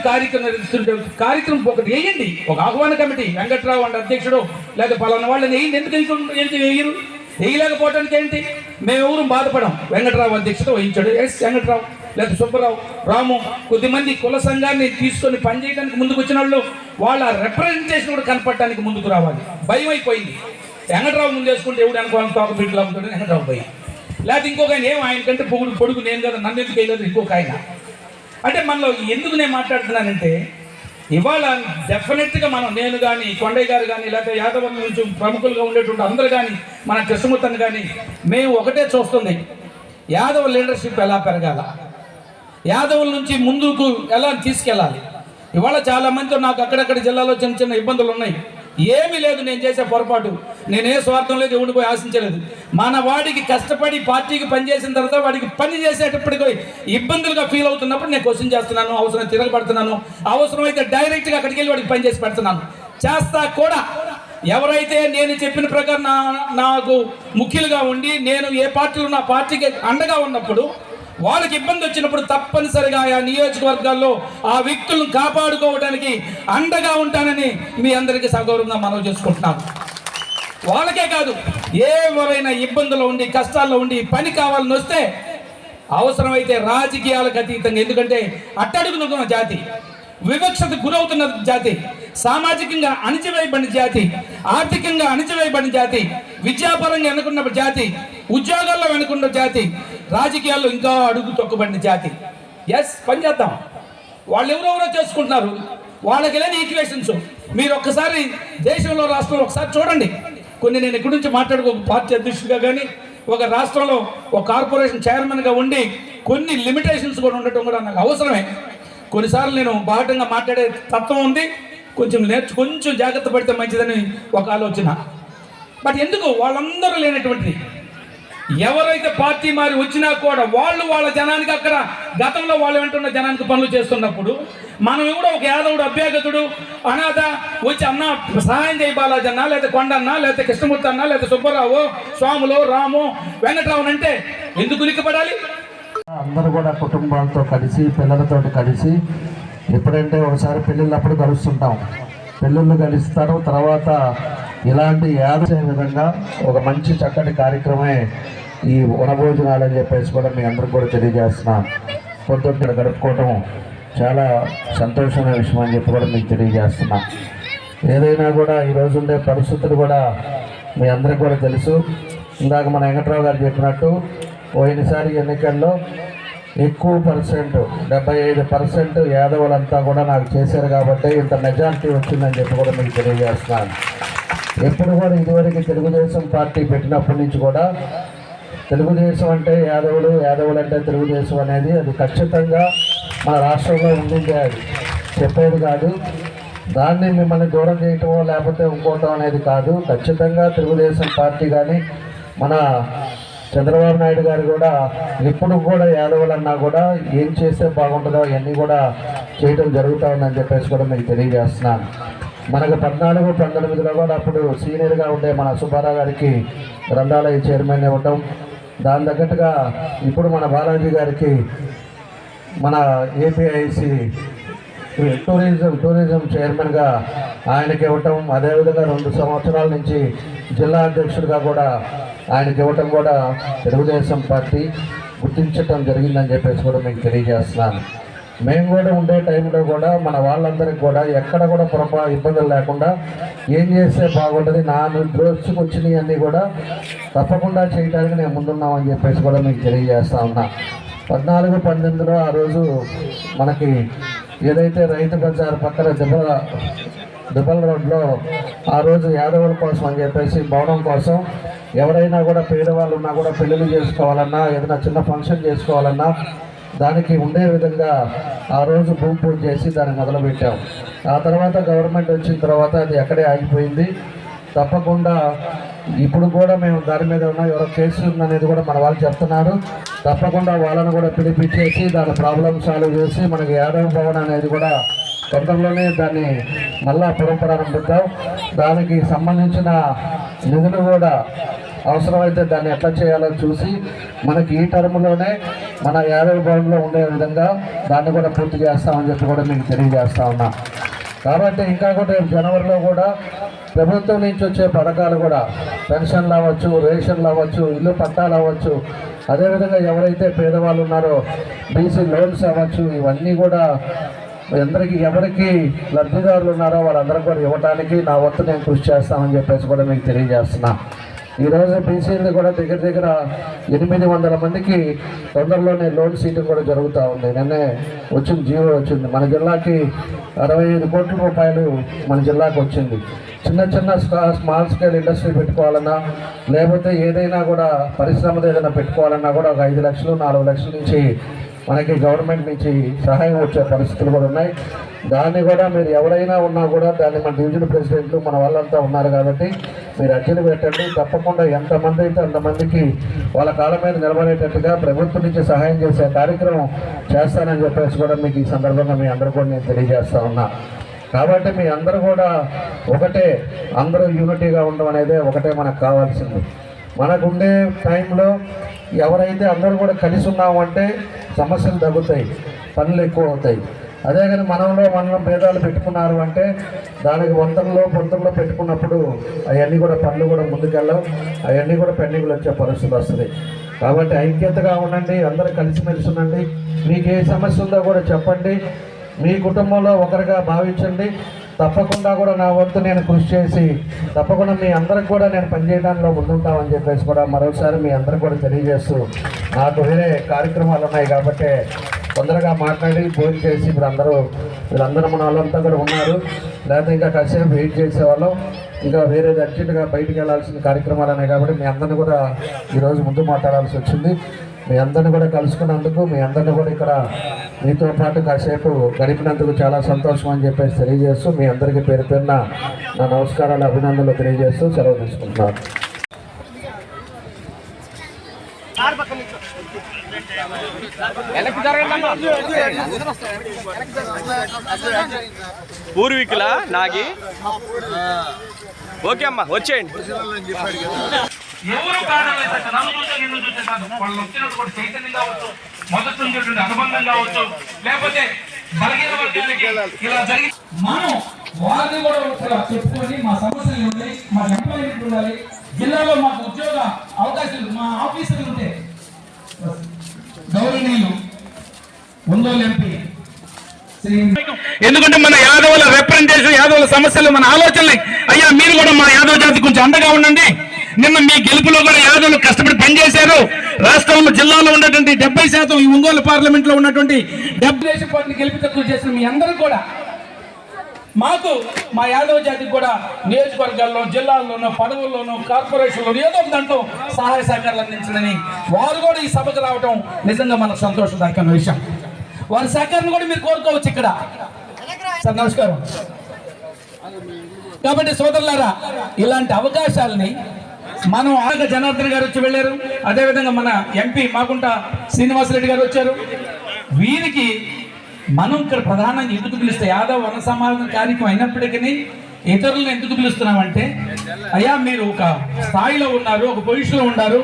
కార్యక్రమం ఒకటి వేయండి, ఒక ఆహ్వాన కమిటీ, వెంకట్రావు అంటే అధ్యక్షుడు, లేదా పలానా వాళ్ళని వేయండి. ఎందుకు వేయరు? వేయలేకపోవటానికి ఏంటి? మేమెవరు బాధపడం. వెంకట్రావు అధ్యక్షత వహించాడు, వెంకట్రావు లేదా సుబ్బరావు, రాము, కొద్దిమంది కుల సంఘాన్ని తీసుకొని పనిచేయడానికి ముందుకు వచ్చిన వాళ్ళు వాళ్ళ రిప్రజెంటేషన్ కూడా కనపడటానికి ముందుకు రావాలి. భయం అయిపోయింది. వెంకట్రావు ముందు చేసుకుంటే ఎవడు అనుకోవాలని తోక బిడ్డలు అమ్ముతాడు వెంకట్రావు భయం. లేకపోతే ఇంకొక ఆయన ఆయనకంటే పొడుగు నేను కదా, నన్ను ఎందుకు వేయలేదు ఇంకొక ఆయన. అంటే మనలో ఎందుకు నేను మాట్లాడుతున్నానంటే ఇవాళ డెఫినెట్గా నేను కానీ, కొండయ్య గారు కానీ, లేకపోతే యాదవుల నుంచి ప్రముఖులుగా ఉండేటువంటి అందరూ కానీ, మన కృష్ణమూర్తిని కానీ, మేము ఒకటే చూస్తుంది, యాదవ లీడర్షిప్ ఎలా పెరగాల, యాదవుల నుంచి ముందుకు ఎలా తీసుకెళ్ళాలి. ఇవాళ చాలామందితో నాకు అక్కడక్కడ జిల్లాలో చిన్న ఇబ్బందులు ఉన్నాయి. ఏమీ లేదు, నేను చేసే పొరపాటు, నేనే స్వార్థం లేదు, ఎవడికి పోయి ఆశించలేదు. మన వాడికి కష్టపడి పార్టీకి పనిచేసిన తర్వాత వాడికి పని చేసేటప్పటికి ఇబ్బందులుగా ఫీల్ అవుతున్నప్పుడు నేను క్వశ్చన్ చేస్తున్నాను, అవసరం తిరగబడుతున్నాను, అవసరమైతే డైరెక్ట్గా అక్కడికి వెళ్ళి వాడికి పని చేసి పెడుతున్నాను, చేస్తా కూడా. ఎవరైతే నేను చెప్పిన ప్రకారం నాకు ముఖ్యులుగా ఉండి నేను ఏ పార్టీలో నా పార్టీకి అండగా ఉన్నప్పుడు వాళ్ళకి ఇబ్బంది వచ్చినప్పుడు తప్పనిసరిగా ఆ నియోజకవర్గాల్లో ఆ వ్యక్తులను కాపాడుకోవడానికి అండగా ఉంటానని మీ అందరికీ సగౌరవంగా మనవి చేసుకుంటున్నాను. వాళ్ళకే కాదు, ఎవరైనా ఇబ్బందులు ఉండి కష్టాల్లో ఉండి పని కావాలని వస్తే అవసరమైతే రాజకీయాలకు అతీతంగా, ఎందుకంటే అట్టడుగునున్న జాతి, వివక్షతకు గురవుతున్న జాతి, సామాజికంగా అణిచివేయబడిన జాతి, ఆర్థికంగా అణిచివేయబడిన జాతి, విద్యాపరంగా వెనుకున్న జాతి, ఉద్యోగాల్లో వెనుకున్న జాతి, రాజకీయాల్లో ఇంకా అడుగు తొక్కబడిన జాతి. పని చేద్దాం. వాళ్ళు ఎవరెవరో చేసుకుంటున్నారు, వాళ్ళకి లేని ఈక్వేషన్స్. మీరు ఒక్కసారి దేశంలో రాష్ట్రంలో ఒకసారి చూడండి. కొన్ని నేను ఇక్కడి నుంచి మాట్లాడుకో, ఒక పార్టీ అధ్యక్షుడిగా కానీ ఒక రాష్ట్రంలో ఒక కార్పొరేషన్ చైర్మన్గా ఉండి కొన్ని లిమిటేషన్స్ కూడా ఉండటం కూడా నాకు అవసరమే. కొన్నిసార్లు నేను బాహటంగా మాట్లాడే తత్వం ఉంది, కొంచెం జాగ్రత్త పడితే మంచిదని ఒక ఆలోచన. బట్ ఎందుకు వాళ్ళందరూ లేనటువంటిది, ఎవరైతే పార్టీ మారి వచ్చినా కూడా వాళ్ళ జనానికి అక్కడ గతంలో వాళ్ళు వెంటున్న జనానికి పనులు చేస్తున్నప్పుడు మనం కూడా ఒక యాదవుడు అభ్యాగతుడు అనాథ వచ్చి అన్న సహాయం చేయ బాలాజన్న, లేదా కొండన్న, లేదా కృష్ణమూర్తి అన్న, లేదా సుబ్బారావు, స్వాములు, రాము, వెంకటరావు అంటే ఎందుకు ఉలిక్కిపడాలి? అందరూ కూడా కుటుంబాలతో కలిసి పిల్లలతో కలిసి ఎప్పుడంటే ఒకసారి పెళ్ళిళ్ళప్పుడు కలుస్తుంటాం, పెళ్ళిళ్ళు కలుస్తారు. తర్వాత ఇలాంటి యాదసే విధంగా ఒక మంచి చక్కటి కార్యక్రమే ఈ వనభోజనాలు అని చెప్పేసి కూడా మీ అందరికి కూడా తెలియజేస్తున్నాం. పొద్దున్న గడుపుకోవటం చాలా సంతోషమైన విషయం అని చెప్పి కూడా మీకు తెలియజేస్తున్నాం. ఏదైనా కూడా ఈరోజు ఉండే పరిస్థితులు కూడా మీ అందరికి కూడా తెలుసు. ఇందాక మన వెంకట్రావు గారు చెప్పినట్టు పోయినసారి ఎన్నికల్లో ఎక్కువ పర్సెంట్ 75% యాదవులంతా కూడా నాకు చేశారు కాబట్టి ఇంత మెజారిటీ వచ్చిందని చెప్పి కూడా మీకు తెలియజేస్తున్నాను. ఎప్పుడు కూడా ఇదివరకు తెలుగుదేశం పార్టీ పెట్టినప్పటి నుంచి కూడా తెలుగుదేశం అంటే యాదవులు, యాదవులు అంటే తెలుగుదేశం అనేది అది ఖచ్చితంగా మన రాష్ట్రంలో ఉండిందే, అది చెప్పేది కాదు. దాన్ని మిమ్మల్ని దూరం చేయటమో లేకపోతే ఇంకోవటం అనేది కాదు. ఖచ్చితంగా తెలుగుదేశం పార్టీ కానీ మన చంద్రబాబు నాయుడు గారు కూడా ఇప్పుడు కూడా యాదవులన్నా కూడా ఏం చేస్తే బాగుంటుందో అవన్నీ కూడా చేయడం జరుగుతూ ఉందని చెప్పేసి కూడా మీకు తెలియజేస్తున్నాను. మనకు 14-19లో కూడా అప్పుడు సీనియర్గా ఉండే మన సుబ్బారావు గారికి గ్రంథాలయ చైర్మన్ ఇవ్వటం, దాని తగ్గట్టుగా ఇప్పుడు మన బాలాజీ గారికి మన ఏపీఐసి టూరిజం చైర్మన్గా ఆయనకి ఇవ్వటం, అదేవిధంగా 2 సంవత్సరాల నుంచి జిల్లా అధ్యక్షుడిగా కూడా ఆయనకి ఇవ్వటం కూడా తెలుగుదేశం పార్టీ గుర్తించటం జరిగిందని చెప్పేసి కూడా మీకు తెలియజేస్తున్నాను. మేము కూడా ఉండే టైంలో కూడా మన వాళ్ళందరికీ కూడా ఎక్కడ కూడా ఇబ్బందులు లేకుండా ఏం చేస్తే బాగుంటుంది, నా దృష్టికి వచ్చినవి అన్నీ కూడా తప్పకుండా చేయడానికి నేను ముందున్నామని చెప్పేసి కూడా మీకు తెలియజేస్తా ఉన్నా. 14-18లో ఆ రోజు మనకి ఏదైతే రైతు బజార్ పక్కన దిబ్బల రోడ్లో ఆ రోజు యాదవుల కోసం అని చెప్పేసి భవనం కోసం ఎవరైనా కూడా పేదవాళ్ళు ఉన్నా కూడా పెళ్ళిళ్ళు చేసుకోవాలన్నా ఏదైనా చిన్న ఫంక్షన్ చేసుకోవాలన్నా దానికి ఉండే విధంగా ఆ రోజు భూమి పూజ చేసి దాన్ని మొదలుపెట్టాం. ఆ తర్వాత గవర్నమెంట్ వచ్చిన తర్వాత అది ఎక్కడే ఆగిపోయింది. తప్పకుండా ఇప్పుడు కూడా మేము దాని మీద ఉన్న ఎవరో కేసు ఉందనేది కూడా మన వాళ్ళు చెప్తున్నారు. తప్పకుండా వాళ్ళను కూడా పిలిపించేసి దాని ప్రాబ్లమ్ సాల్వ్ చేసి మనకి యాదవ భవన్ అనేది కూడా తొందరలోనే దాన్ని మళ్ళా పునఃప్రారంభిద్దాం. దానికి సంబంధించిన నిధులు కూడా అవసరమైతే దాన్ని ఎట్లా చేయాలో చూసి మనకి ఈ టర్మ్లోనే మన యాదవ భవన్లో ఉండే విధంగా దాన్ని కూడా పూర్తి చేస్తామని చెప్పి కూడా మీకు తెలియజేస్తా ఉన్నా. కాబట్టి ఇంకా కూడా జనవరిలో కూడా ప్రభుత్వం నుంచి వచ్చే పథకాలు కూడా పెన్షన్లు అవ్వచ్చు, రేషన్లు అవ్వచ్చు, ఇల్లు పట్టాలు అవ్వచ్చు, అదేవిధంగా ఎవరైతే పేదవాళ్ళు ఉన్నారో బీసీ లోన్స్ అవ్వచ్చు, ఇవన్నీ కూడా ఎవరికి లబ్ధిదారులు ఉన్నారో వాళ్ళందరూ కూడా ఇవ్వడానికి నా వంతు నేను కృషి చేస్తామని చెప్పేసి కూడా మీకు తెలియజేస్తున్నా. ఈరోజు బీసీలు కూడా దగ్గర 800 మందికి తొందరలోనే లోన్ సీటింగ్ కూడా జరుగుతూ ఉంది. నిన్నే వచ్చింది, జీవో వచ్చింది. మన జిల్లాకి 65 కోట్ల రూపాయలు మన జిల్లాకు వచ్చింది. చిన్న స్మాల్ స్కేల్ ఇండస్ట్రీ పెట్టుకోవాలన్నా లేకపోతే ఏదైనా కూడా పరిశ్రమలు ఏదైనా పెట్టుకోవాలన్నా కూడా ఒక 5 లక్షలు 4 లక్షల నుంచి మనకి గవర్నమెంట్ నుంచి సహాయం వచ్చే పరిస్థితులు కూడా ఉన్నాయి. దాన్ని కూడా మీరు ఎవరైనా ఉన్నా కూడా దాన్ని మన డివిజన్ ప్రెసిడెంట్లు మన వాళ్ళంతా ఉన్నారు కాబట్టి మీరు అర్జీలు పెట్టండి. తప్పకుండా ఎంతమంది అయితే అంతమందికి వాళ్ళ కాళ్ళ మీద నిలబడేటట్టుగా ప్రభుత్వం నుంచి సహాయం చేసే కార్యక్రమం చేస్తానని చెప్పేసి కూడా మీకు ఈ సందర్భంగా మీ అందరూ కూడా నేను తెలియజేస్తా ఉన్నా. కాబట్టి మీ అందరూ కూడా ఒకటే, అందరూ యూనిటీగా ఉండడం అనేది ఒకటే మనకు కావాల్సింది. మనకుండే టైంలో ఎవరైతే అందరూ కూడా కలిసి ఉన్నామంటే సమస్యలు తగ్గుతాయి, పనులు ఎక్కువ అవుతాయి. అదే కానీ మనం భేదాలు పెట్టుకున్నారు అంటే దానికి పొంతల్లో పెట్టుకున్నప్పుడు అవన్నీ కూడా పనులు కూడా ముందుకెళ్ళవు, అవన్నీ కూడా పెండింగ్లు వచ్చే పరిస్థితి వస్తుంది. కాబట్టి ఐక్యతగా ఉండండి, అందరూ కలిసిమెలిసి ఉండండి. మీకు ఏ సమస్య ఉందో కూడా చెప్పండి, మీ కుటుంబంలో ఒకరిగా భావించండి. తప్పకుండా కూడా నా వంతు నేను కృషి చేసి తప్పకుండా మీ అందరికి కూడా నేను పనిచేయడంలో ముందుంటామని చెప్పేసి కూడా మరోసారి మీ అందరికి కూడా తెలియజేస్తూ నాకు వేరే కార్యక్రమాలు ఉన్నాయి కాబట్టి తొందరగా మాట్లాడి ఫోన్ చేసి వీళ్ళందరూ మన వాళ్ళంతా కూడా ఉన్నారు. లేకపోతే ఇంకా కాసేపు వెయిట్ చేసేవాళ్ళం. ఇంకా వేరేది అర్జెంటుగా బయటికి వెళ్ళాల్సిన కార్యక్రమాలు ఉన్నాయి కాబట్టి మీ అందరిని కూడా ఈరోజు ముందు మాట్లాడాల్సి వచ్చింది. మీ అందరిని కూడా కలుసుకున్నందుకు, మీ అందరిని కూడా ఇక్కడ మీతో పాటు కాసేపు గడిపినందుకు చాలా సంతోషం అని చెప్పేసి తెలియజేస్తూ మీ అందరికీ పేరు పేరున నా నమస్కారాలు, అభినందనలు తెలియజేస్తూ సెలవు తీసుకుంటున్నాను. పూర్వీకుల నాగి ఓకే అమ్మా వచ్చేయండి. ఎవరు కాదలేదు, నన్ను చూస్తే నిన్ను చూస్తే కాదు, వాళ్ళు వచ్చినప్పుడు కూడా చైతన్యం కావచ్చు, మొదటి నుంచి అనుబంధం కావచ్చు, లేకపోతే బలహీన వర్గాలకి ఇలా జరిగి మనం వారిని కూడా ఒకసారి చెప్పుకొని మా సమస్యలు ఉండాలి, మా ఎంప్లాయ్మెంట్ ఉండాలి, జిల్లాలో మాకు ఉద్యోగ అవకాశాలు, మా ఆఫీసులు ఉంటే గౌరవనీయులు ఒంగోలు ఎంపీ. ఎందుకంటే మన యాదవుల రిప్రజెంటేషన్, యాదవుల సమస్యలు, మన ఆలోచనలు, అయ్యా మీరు కూడా మా యాదవ జాతి కొంచెం అండగా ఉండండి. నిన్న మీ గెలుపులో కూడా యాదవులు కష్టపడి పనిచేశారు. రాష్ట్రంలో జిల్లాలో ఉన్నటువంటి 70% ఈ ఒంగోలు పార్లమెంట్ లో ఉన్నటువంటి 70 పార్టీని గెలిపించట్లు చేసిన మీ అందరూ కూడా మాకు, మా యాదవ జాతికి కూడా నియోజకవర్గాల్లో, జిల్లాల్లోనూ, పదవుల్లోనూ, కార్పొరేషన్లోనూ ఏదో ఒక దాంట్లో సహాయ సహకారాలు అందించడని వారు కూడా ఈ సభకు రావడం నిజంగా మనకు సంతోషదాయకమైన విషయం. వారి సహకారం కూడా మీరు కోరుకోవచ్చు ఇక్కడ. సార్ నమస్కారం. కాబట్టి సోదరులారా, ఇలాంటి అవకాశాలని మనం జనార్దన్ గారు వచ్చి వెళ్ళారు, అదేవిధంగా మన ఎంపీ మాగుంట శ్రీనివాసరెడ్డి గారు వచ్చారు. వీరికి మనం ఇక్కడ ప్రధానంగా ఎందుకు పిలుస్తే, యాదవ్ వన సమాధాన కార్యక్రమం అయినప్పటికీ ఇతరులను ఎందుకు పిలుస్తున్నామంటే, అయ్యా మీరు ఒక స్థాయిలో ఉన్నారు, ఒక పొజిషన్లో ఉన్నారు,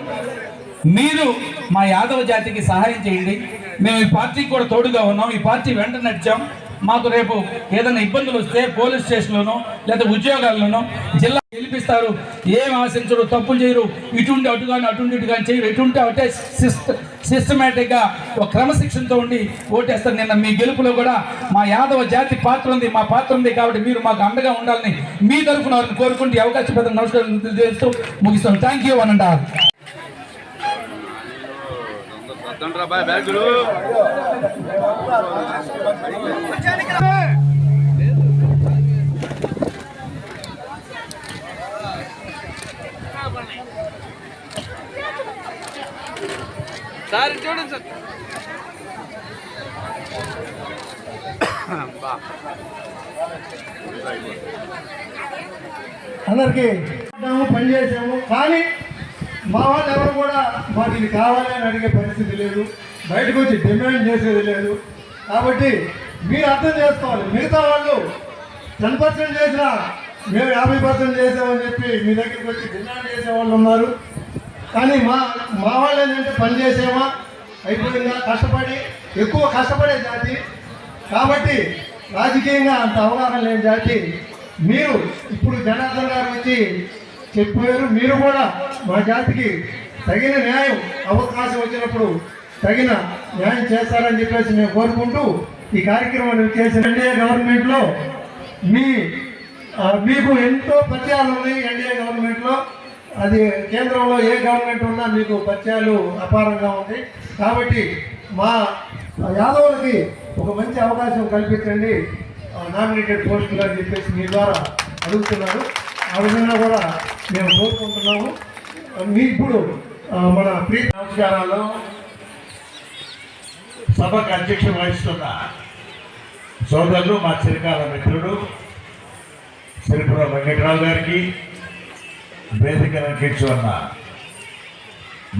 మీరు మా యాదవ జాతికి సహాయం చేయండి. మేము ఈ పార్టీకి కూడా తోడుగా ఉన్నాం, ఈ పార్టీ వెంట నడిచాం. మాకు రేపు ఏదైనా ఇబ్బందులు వస్తే పోలీస్ స్టేషన్లోనో లేదా ఉద్యోగాల్లోనో జిల్లా గెలిపిస్తారు, ఏం ఆశించరు, తప్పులు చేయరు, ఇటుండి అటు కానీ అటుండి ఇటు కానీ చేయరు, ఎటుంటే అటే సిస్టమేటిక్గా ఒక క్రమశిక్షణతో ఉండి ఓటేస్తారు. నిన్న మీ గెలుపులో కూడా మా యాదవ జాతి పాత్ర ఉంది, మా పాత్ర ఉంది. కాబట్టి మీరు మాకు అండగా ఉండాలని మీ తరఫున వారిని కోరుకుంటూ అవకాశం పెద్ద నమస్కారం తెలియజేస్తూ ముగిస్తాం. Thank you one and all. Sir చూడండి సార్. అందరికీ పనిచేసాము, కానీ మా వాళ్ళు ఎవరు కూడా మాకు ఇది కావాలి అని అడిగే పరిస్థితి లేదు, బయటకు వచ్చి డిమాండ్ చేసేది లేదు. కాబట్టి మీరు అర్థం చేసుకోవాలి, మిగతా వాళ్ళు 10% చేసినా మేము 50% చేసామని చెప్పి మీ దగ్గరికి వచ్చి డిమాండ్ చేసే వాళ్ళు ఉన్నారు. కానీ మా వాళ్ళు ఏంటంటే పని చేసేమా అయిపోయిందా, కష్టపడి ఎక్కువ కష్టపడే జాతి. కాబట్టి రాజకీయంగా అంత అవగాహన లేని జాతి. మీరు ఇప్పుడు జనార్దన్ గారు వచ్చి చెప్పారు, మీరు కూడా మా జాతికి తగిన న్యాయం, అవకాశం వచ్చినప్పుడు తగిన న్యాయం చేస్తారని చెప్పేసి మేము కోరుకుంటూ ఈ కార్యక్రమాన్ని చేసిన ఎన్డీఏ గవర్నమెంట్లో మీకు ఎంతో పరిచయాలు ఉన్నాయి. ఎన్డీఏ గవర్నమెంట్లో అది కేంద్రంలో ఏ గవర్నమెంట్ ఉన్నా మీకు పరిచయాలు అపారంగా ఉంది. కాబట్టి మా యాదవులకి ఒక మంచి అవకాశం కల్పించండి నామినేటెడ్ పోస్టులు అని చెప్పేసి మీ ద్వారా అడుగుతున్నారు. ఆ విధంగా కూడా మేము కోరుకుంటున్నాము. మీ ఇప్పుడు మన ప్రీతి నమస్కారాలు. సభకు అధ్యక్షత వహిస్తున్న సోదరులు, మా చిరకాల మిత్రుడు సిరిపురం వెంకటరావు గారికి, వేదిక రంకించున్న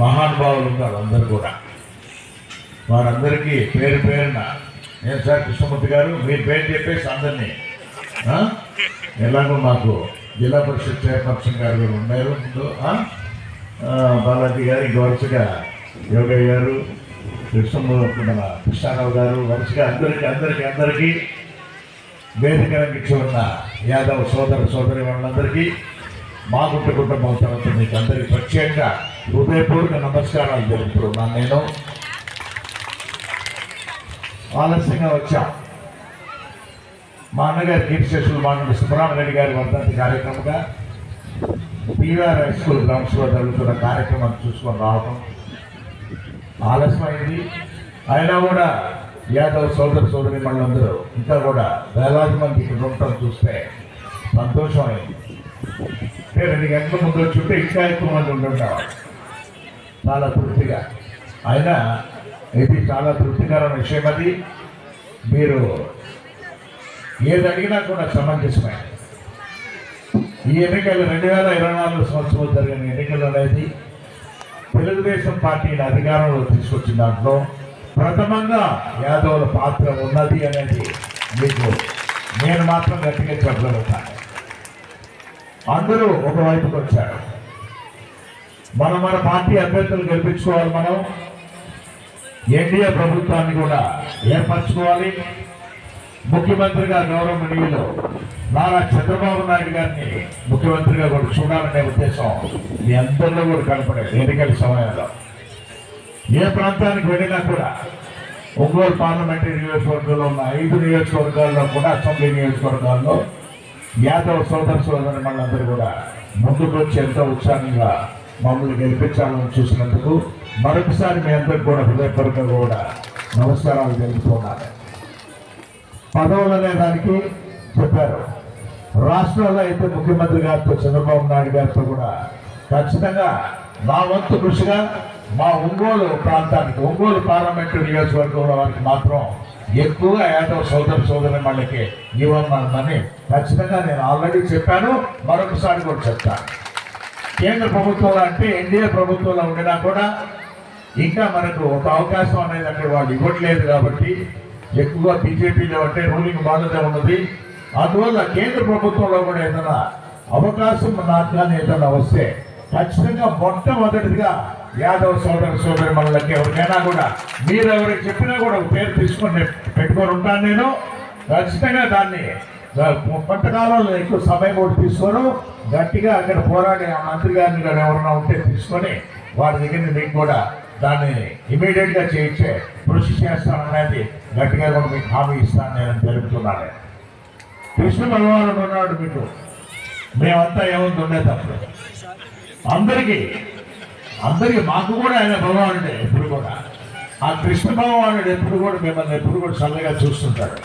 మహానుభావులు ఉన్నారు అందరూ కూడా, వారందరికీ పేరు పేరున నేను సార్ కృష్ణమూర్తి గారు మీరు పేరు చెప్పేసి అందరినీ ఎలాగో మాకు జిల్లా పరిషత్ చైర్పర్సన్ గారు కూడా ఉన్నారు ముందు, బాలాజీ గారు, ఇంక వరుసగా యోగయ్య గారు, మన కృష్ణారావు గారు, వరుసగా అందరికీ వేదిక రంకించున్న యాదవ్ సోదరి వాళ్ళందరికీ, మా కుటుంబం తర్వాత మీకు అందరికీ ప్రత్యేకంగా హృదయపూర్వక నమస్కారాలు తెలుపుతున్నాను. నేను ఆలస్యంగా వచ్చాం. మా అన్నగారి కీర్తిశేషులు మాట్లాడు సుబ్రహ్మణ్యుడి గారి వర్ధంతి కార్యక్రమంగా పీవీఆర్ హై స్కూల్ గ్రౌండ్స్లో జరుగుతున్న కార్యక్రమాన్ని చూసుకొని రావడం ఆలస్యమైంది. అయినా కూడా యాదవ్ సోదర సోదరి మళ్ళందరూ ఇంకా కూడా వేలాది మంది ఇక్కడ ఉండటం చూస్తే సంతోషం అయింది. 2 గంటల ముందు వచ్చుంటే ఇంకా ఎక్కువ మంది ఉంటుంటారు. చాలా తృప్తిగా అయినా ఇది చాలా తృప్తికరమైన విషయం. అది మీరు ఏది అడిగినా కూడా సమంజసమే. ఈ ఎన్నికలు 2024 సంవత్సరంలో జరిగిన ఎన్నికలు అనేది తెలుగుదేశం పార్టీని అధికారంలో తీసుకొచ్చిన దాంట్లో ప్రథమంగా యాదవుల పాత్ర ఉన్నది అనేది మీకు నేను మాత్రం గట్టిగా చెప్పగలుగుతాను. అందరూ ఒకవైపుకి వచ్చారు. మన పార్టీ అభ్యర్థులు గెలిపించుకోవాలి. మనం ఎన్డీఏ ప్రభుత్వాన్ని కూడా ఏర్పరచుకోవాలి. ముఖ్యమంత్రిగా గౌరవనీయులు నారా చంద్రబాబు నాయుడు గారిని ముఖ్యమంత్రిగా కూడా చూడాలనే ఉద్దేశం మీ అందరిలో కూడా కనపడేది. ఎన్నికల సమయంలో ఏ ప్రాంతానికి వెళ్ళినా కూడా ఒంగోలు పార్లమెంటరీ నియోజకవర్గంలో ఉన్న 5 నియోజకవర్గాల్లో కూడా అసెంబ్లీ నియోజకవర్గాల్లో యాదవ్ సోదర సోదరి మళ్ళందరూ కూడా ముందుకు వచ్చి ఎంతో ఉత్సాహంగా మమ్మల్ని గెలిపించాలని చూసినందుకు మరొకసారి మీ అందరికి కూడా హృదయపూర్వకంగా కూడా నమస్కారాలు తెలుపుతున్నాను. పదవులు అనే దానికి చెప్పారు. రాష్ట్రంలో అయితే ముఖ్యమంత్రి గారితో చంద్రబాబు నాయుడు గారితో కూడా ఖచ్చితంగా నా వంతు కృషిగా మా ఒంగోలు ప్రాంతానికి, ఒంగోలు పార్లమెంటరీ నియోజకవర్గంలో వారికి మాత్రం ఎక్కువగా యాదవ్ సోదర సోదరి వాళ్ళకి ఇవ్వమని ఖచ్చితంగా నేను ఆల్రెడీ చెప్పాను. మరొకసారి కూడా చెప్తాను. కేంద్ర ప్రభుత్వంలో అంటే ఎన్డీఏ ప్రభుత్వంలో ఉండినా కూడా ఇంకా మనకు ఒక అవకాశం అనేది అంటే వాళ్ళు ఇవ్వట్లేదు. కాబట్టి ఎక్కువగా బీజేపీలో అంటే రూలింగ్ బాధ్యత ఉన్నది. అందువల్ల కేంద్ర ప్రభుత్వంలో కూడా ఏదైనా అవకాశం నాకు కానీ ఏదైనా వస్తే ఖచ్చితంగా మొట్టమొదటిగా యాదవ్ సోదర సోదరి మనలకి ఎవరికైనా కూడా మీరు ఎవరికి చెప్పినా కూడా ఒక పేరు తీసుకొని పెట్టుకొని ఉంటాను. నేను ఖచ్చితంగా దాన్ని కొంతకాలంలో ఎక్కువ సమయం కూడా తీసుకోను. గట్టిగా అక్కడ పోరాడే ఆ మంత్రి గారిని కూడా ఎవరైనా ఉంటే తీసుకొని వారి దగ్గర మీకు కూడా దాన్ని ఇమీడియట్గా చేయించే కృషి చేస్తాననేది గట్టిగా కూడా మీకు హామీ ఇస్తాను నేను తెలుపుతున్నాను. కృష్ణ భగవానుడు ఉన్నాడు మీకు. మేమంతా ఏముంది ఉండేటప్పుడు అందరికీ మాకు కూడా ఆయన భగవానుడే. ఎప్పుడు కూడా ఆ కృష్ణ భగవానుడు ఎప్పుడు కూడా మిమ్మల్ని ఎప్పుడు కూడా చల్లగా చూస్తుంటాడు.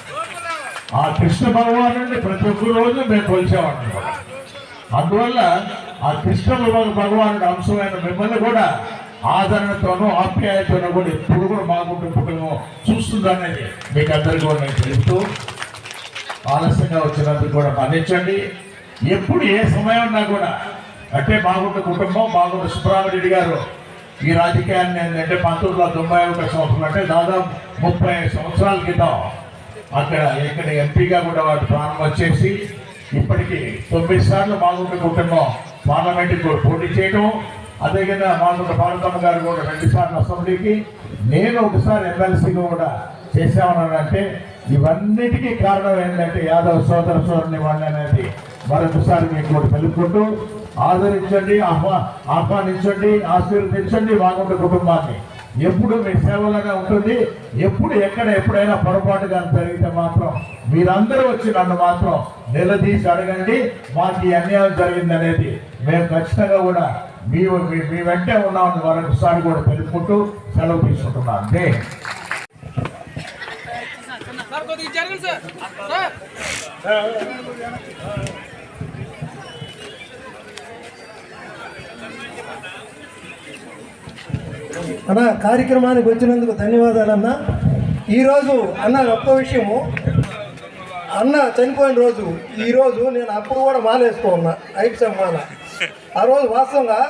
ఆ కృష్ణ భగవానుడిని ప్రతి ఒక్క రోజు మేము కొలిచేవాళ్ళం కూడా. అందువల్ల ఆ కృష్ణ భగవానుడు అంశమైన మిమ్మల్ని కూడా ఆదరణతోనూ ఆప్యాయతోనూ కూడా ఎప్పుడు కూడా మా కుటుంబం చూస్తుందనేది మీకు అందరికీ కూడా నేను తెలుపుతూ ఆలస్యంగా వచ్చినందుకు కూడా మన్నించండి. ఎప్పుడు ఏ సమయం ఉన్నా కూడా అంటే బాగుంట కుటుంబం, బాగుంట సుబ్రహ్మణ్యుడి గారు ఈ రాజకీయాన్ని ఏంటంటే 1991 సంవత్సరం అంటే దాదాపు 30 సంవత్సరాల క్రితం ఇక్కడ ఎంపీగా కూడా వాటి ప్రారంభం చేసి ఇప్పటికీ 9 సార్లు బాగుంట కుటుంబం పార్లమెంట్కి కూడా పోటీ చేయడం. అదేవిధంగా బాగుంట భారతమ్మ గారు కూడా 2 సార్లు అసెంబ్లీకి, నేను ఒకసారి ఎమ్మెల్సీగా కూడా చేసామనంటే ఇవన్నిటికీ కారణం ఏంటంటే యాదవ్ సోదర సోదరుని వాళ్ళు అనేది మరొకసారి మీకు కూడా తెలుపుకుంటూ ఆదరించండి, ఆహ్వానించండి, ఆశీర్వదించండి బాగుంట కుటుంబాన్ని. ఎప్పుడు మీ సేవలుగా ఉంటుంది. ఎప్పుడు ఎప్పుడైనా పొరపాటుగా జరిగితే మాత్రం మీరందరూ వచ్చి నన్ను మాత్రం నిలదీసి అడగండి. మాకు ఈ అన్యాయం జరిగిందనేది మేము ఖచ్చితంగా కూడా మీ వెంటే ఉన్నామని మరొకసారి కూడా తెలుపుకుంటూ సెలవు తీసుకుంటున్నాను. అంటే అన్న కార్యక్రమానికి వచ్చినందుకు ధన్యవాదాలు అన్న. ఈరోజు అన్న గొప్ప విషయము, అన్న చనిపోయిన రోజు ఈరోజు నేను అప్పుడు కూడా మాలేసుకో ఉన్నా 5 మాల. ఆ రోజు వాస్తవంగా